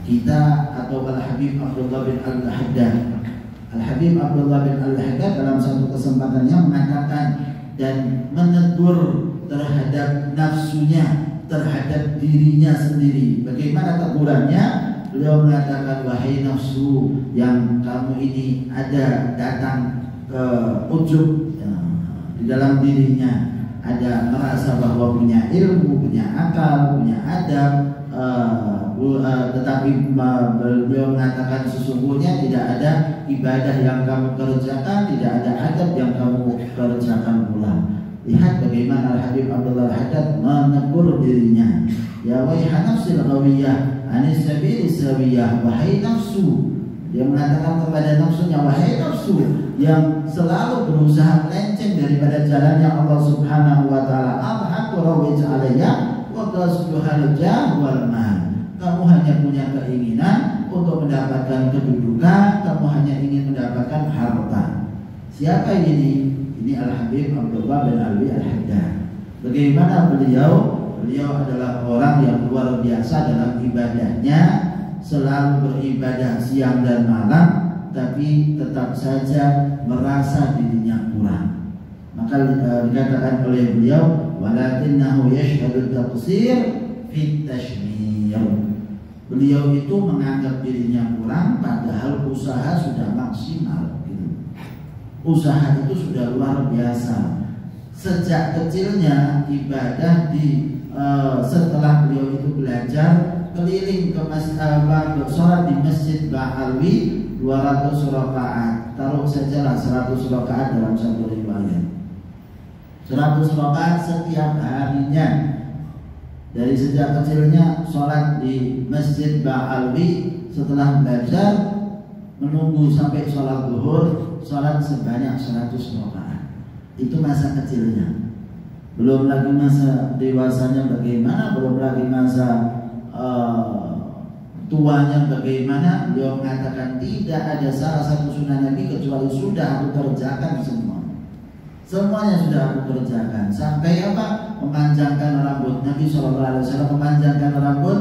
kita atau Al-Habib Abdullah bin Al-Haddad. Al-Habib Abdullah bin Al-Haddad dalam satu kesempatannya mengatakan dan menegur terhadap nafsunya, terhadap dirinya sendiri. Bagaimana tegurannya? Beliau mengatakan, wahai nafsu yang kamu ini ada datang ke ujub ya, di dalam dirinya, ada merasa bahwa punya ilmu, punya akal, punya adab, tetapi beliau mengatakan sesungguhnya tidak ada ibadah yang kamu kerjakan, tidak ada adab yang kamu kerjakan pula. Lihat bagaimana Al-Habib Abdullah Al-Haddad menegur dirinya. Ya waiha nafsil ghawiyah anis sabilis sawiyah, wahai nafsu. Dia mengatakan kepada nafsunya, wahai nafsu yang selalu berusaha melenceng daripada jalannya Allah Subhanahu wa taala. Alhaqu rawij alayya wa qasduhal jah wal mal. Kamu hanya punya keinginan untuk mendapatkan kedudukan, kamu hanya ingin mendapatkan harta. Siapa ini? Ini Al-Habib Abdullah bin Ali Al-Haddad. Bagaimana beliau? Beliau adalah orang yang luar biasa dalam ibadahnya, selalu beribadah siang dan malam, tapi tetap saja merasa dirinya kurang. Maka dikatakan oleh beliau, walakinnahu yashhadu taqsir fit tashmir. Beliau itu menganggap dirinya kurang, padahal usaha sudah maksimal. Usaha itu sudah luar biasa. Sejak kecilnya ibadah setelah beliau itu belajar keliling ke sholat di Masjid Ba'alwi 200 rakaat. Taruh sajalah 100 rakaat dalam satu riwayat. 100 rakaat setiap harinya. Dari sejak kecilnya sholat di Masjid Ba'alwi, setelah belajar menunggu sampai sholat zuhur, sholat sebanyak 100 rakaat. Itu masa kecilnya. Belum lagi masa dewasanya bagaimana, belum lagi masa tuanya bagaimana. Beliau mengatakan tidak ada salah satu sunnah Nabi kecuali sudah aku kerjakan semua. Semuanya sudah aku kerjakan. Sampai apa? Memanjangkan rambut. Nabi SAW memanjangkan rambut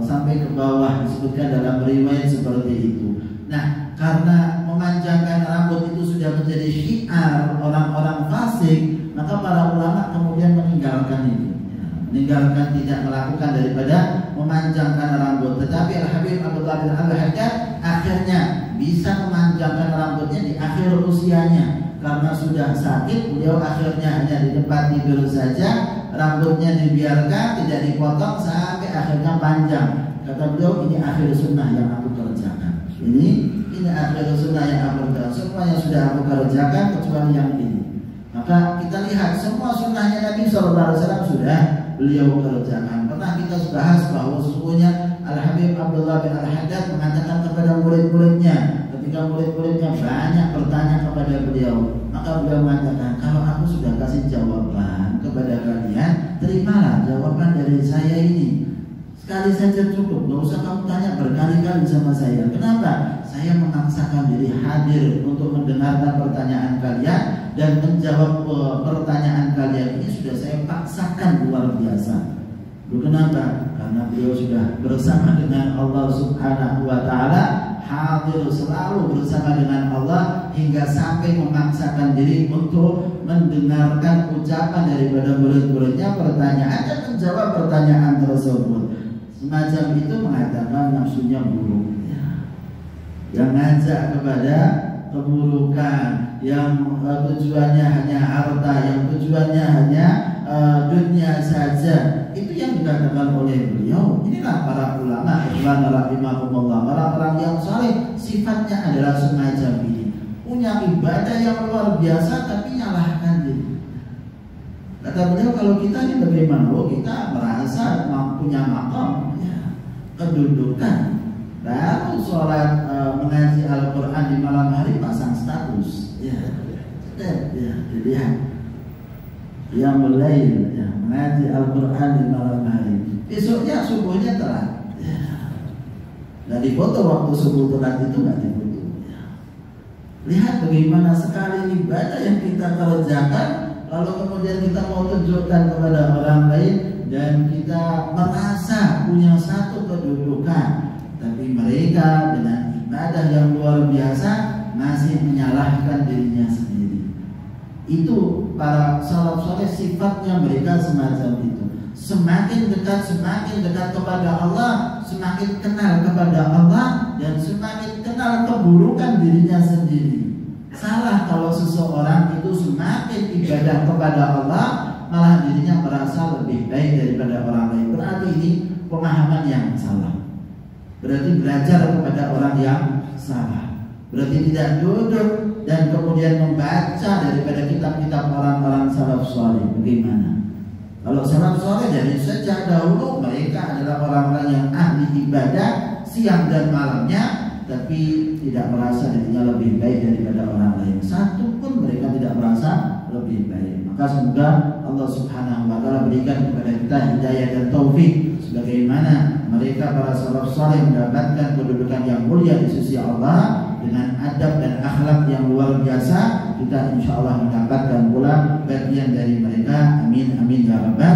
sampai ke bawah, disebutkan dalam riwayat seperti itu. Nah, karena memanjangkan rambut itu sudah menjadi syiar orang-orang fasik, maka para ulama kemudian meninggalkan itu, meninggalkan tidak melakukan daripada memanjangkan rambut. Tetapi Al-Habib Abdullah bin Al-Haddad akhirnya bisa memanjangkan rambutnya di akhir usianya. Karena sudah sakit, beliau akhirnya hanya di tempat tidur saja, rambutnya dibiarkan, tidak dipotong sampai akhirnya panjang. Kata beliau, ini akhir sunnah yang aku kerjakan. Ini akhir sunnah yang aku kerjakan. Semuanya sudah aku kerjakan kecuali yang ini. Maka kita lihat semua sunnahnya Nabi SAW sudah beliau kerjakan. Pernah kita bahas bahwa sesungguhnya Al-Habib Abdullah bin Al-Haddad mengatakan kepada murid-muridnya, ketika murid-muridnya banyak bertanya kepada beliau, maka beliau mengatakan, kalau aku sudah kasih jawaban kepada kalian, terimalah jawaban dari saya ini. Sekali saja cukup, gak usah kamu tanya berkali-kali sama saya. Kenapa? Saya memaksakan diri hadir untuk mendengarkan pertanyaan kalian dan menjawab pertanyaan kalian ini sudah saya paksakan luar biasa. Kenapa? Karena beliau sudah bersama dengan Allah Subhanahu wa taala, hadir selalu bersama dengan Allah hingga sampai memaksakan diri untuk mendengarkan ucapan daripada murid-muridnya, pertanyaan dan menjawab pertanyaan tersebut. Semacam itu mengatakan nafsunya buruk, yang ngajak kepada keburukan, yang tujuannya hanya harta, yang tujuannya hanya dunia saja. Itu yang dikatakan oleh beliau. Inilah para ulama ikhwan rahimahumullah, orang-orang yang saleh sifatnya adalah semacam ini, punya ibadah yang luar biasa tapi nyalahkan diri. Kata beliau, kalau kita ini bagaimana? Oh, kita merasa punya makam, kedudukan, baru sholat mengaji Al-Quran di malam hari pasang status, dilihat yang melain, mengaji Al-Quran di malam hari, besoknya subuhnya telat, nggak difoto waktu subuh telat itu, nggak difoto. Lihat bagaimana sekali ibadah yang kita kerjakan, lalu kemudian kita mau tunjukkan kepada orang lain dan kita merasa punya satu kedudukan, mereka dengan ibadah yang luar biasa masih menyalahkan dirinya sendiri. Itu para salaf saleh sifatnya mereka semacam itu. Semakin dekat kepada Allah, semakin kenal kepada Allah, dan semakin kenal keburukan dirinya sendiri. Salah kalau seseorang itu semakin ibadah kepada Allah, malah dirinya merasa lebih baik daripada orang lain. Berarti ini pemahaman yang salah. Berarti belajar kepada orang yang salah. Berarti tidak duduk dan kemudian membaca daripada kitab-kitab orang-orang salaf saleh. Bagaimana? Kalau salaf saleh dari sejak dahulu mereka adalah orang-orang yang ahli ibadah siang dan malamnya, tapi tidak merasa dirinya lebih baik daripada orang lain. Satu pun mereka tidak merasa lebih baik. Maka semoga Allah Subhanahu wa taala berikan kepada kita hidayah dan taufik sebagaimana mereka para salaf saleh mendapatkan kedudukan yang mulia di sisi Allah dengan adab dan akhlak yang luar biasa. Kita insya Allah mendapatkan pula bagian dari mereka. Amin amin ya rabbal